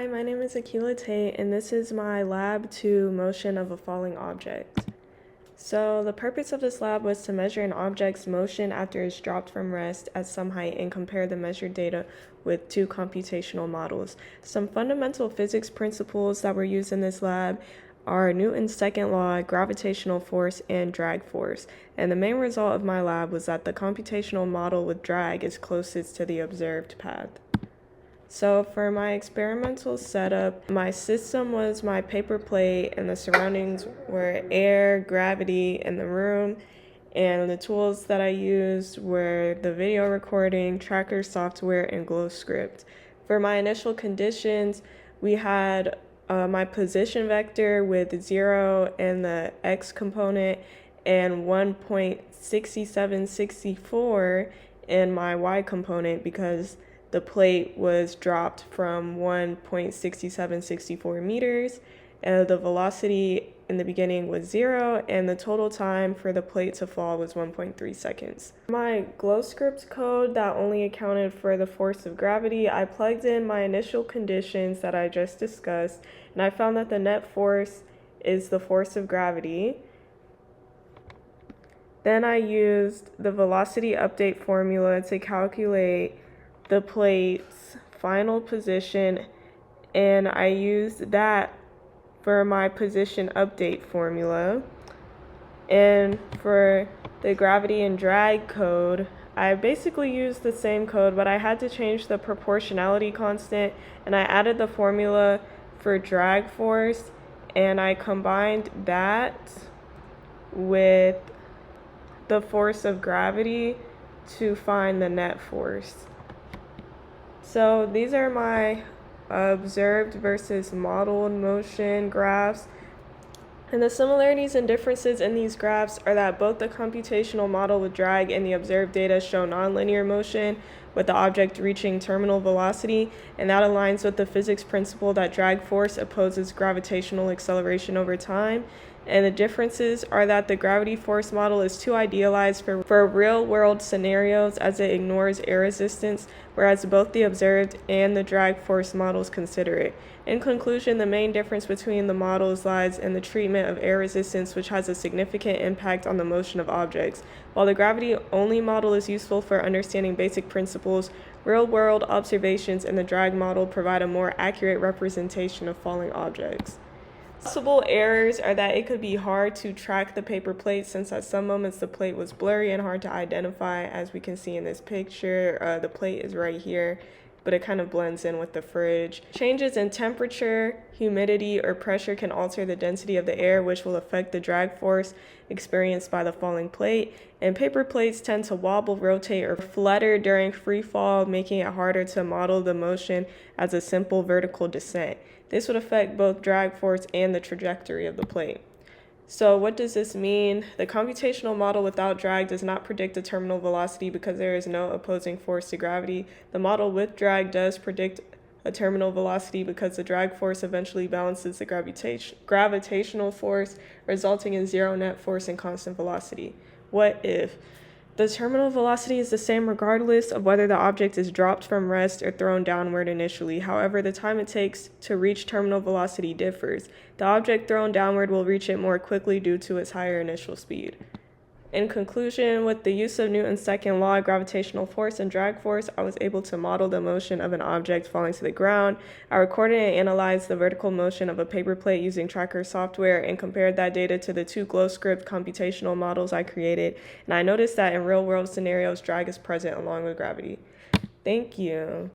Hi, my name is Akila Tate, and this is my lab 2 motion of a falling object. So the purpose of this lab was to measure an object's motion after it's dropped from rest at some height and compare the measured data with 2 computational models. Some fundamental physics principles that were used in this lab are Newton's second law, gravitational force, and drag force. And the main result of my lab was that the computational model with drag is closest to the observed path. So for my experimental setup, my system was my paper plate and the surroundings were air, gravity in the room, and the tools that I used were the video recording, tracker software, and glow script. For my initial conditions, we had my position vector with 0 and the x component and 1.6764 in my y component because the plate was dropped from 1.6764 meters, and the velocity in the beginning was 0, and the total time for the plate to fall was 1.3 seconds. My glow script code that only accounted for the force of gravity, I plugged in my initial conditions that I just discussed, and I found that the net force is the force of gravity. Then I used the velocity update formula to calculate the plate's final position, and I used that for my position update formula. And for the gravity and drag code, I basically used the same code, but I had to change the proportionality constant, and I added the formula for drag force, and I combined that with the force of gravity to find the net force. So these are my observed versus modeled motion graphs. And the similarities and differences in these graphs are that both the computational model with drag and the observed data show nonlinear motion with the object reaching terminal velocity, and that aligns with the physics principle that drag force opposes gravitational acceleration over time. And the differences are that the gravity force model is too idealized for real-world scenarios as it ignores air resistance, whereas both the observed and the drag force models consider it. In conclusion, the main difference between the models lies in the treatment of air resistance, which has a significant impact on the motion of objects. While the gravity-only model is useful for understanding basic principles, real-world observations in the drag model provide a more accurate representation of falling objects. Possible errors are that it could be hard to track the paper plate since at some moments the plate was blurry and hard to identify, as we can see in this picture. The plate is right here, but it kind of blends in with the fridge. Changes in temperature, humidity, or pressure can alter the density of the air, which will affect the drag force experienced by the falling plate. And paper plates tend to wobble, rotate, or flutter during free fall, making it harder to model the motion as a simple vertical descent. This would affect both drag force and the trajectory of the plate. So what does this mean? The computational model without drag does not predict a terminal velocity because there is no opposing force to gravity. The model with drag does predict a terminal velocity because the drag force eventually balances the gravitational force, resulting in 0 net force and constant velocity. What if? The terminal velocity is the same regardless of whether the object is dropped from rest or thrown downward initially. However, the time it takes to reach terminal velocity differs. The object thrown downward will reach it more quickly due to its higher initial speed. In conclusion, with the use of Newton's second law, gravitational force and drag force, I was able to model the motion of an object falling to the ground. I recorded and analyzed the vertical motion of a paper plate using tracker software and compared that data to the 2 glow script computational models I created, and I noticed that in real-world scenarios, drag is present along with gravity. Thank you.